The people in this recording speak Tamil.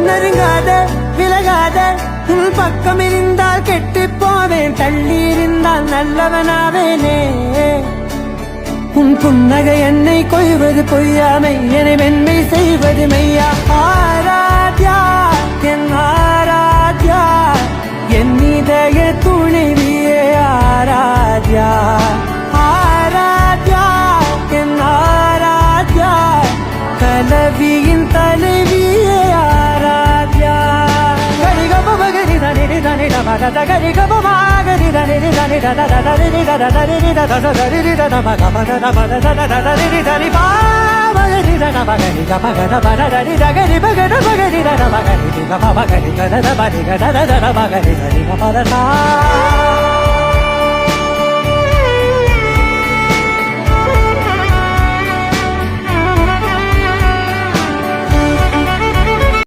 நெருங்காத விலகாத உன் பக்கம் இருந்தால் கெட்டு போவேன், தள்ளி இருந்தால் நல்லவனாவேனே. உன் புன்னகை என்னை கொய்வது பொய்யாமை, என்னை மென்மை செய்வது மெய்யா. ஆராத்யா என் ஆராத்யா, என் இதய துணைவியே ஆராத்யா. ஆராத்யா என் ஆராத்யா, கலவியின் தலைவியே ஆராத்யா. கரிகபமகரி தனிரி தனிட மகத கரிகபமாகரி தனிரி தனிட தரிரி தரிரி தரிரி தமகமத மதரி தரி பாமகரி தமகரி கமகத மதரி தகரி பகட மகரி தமகரி கமகரி கத மகரி கத மகரி தரி கமதா.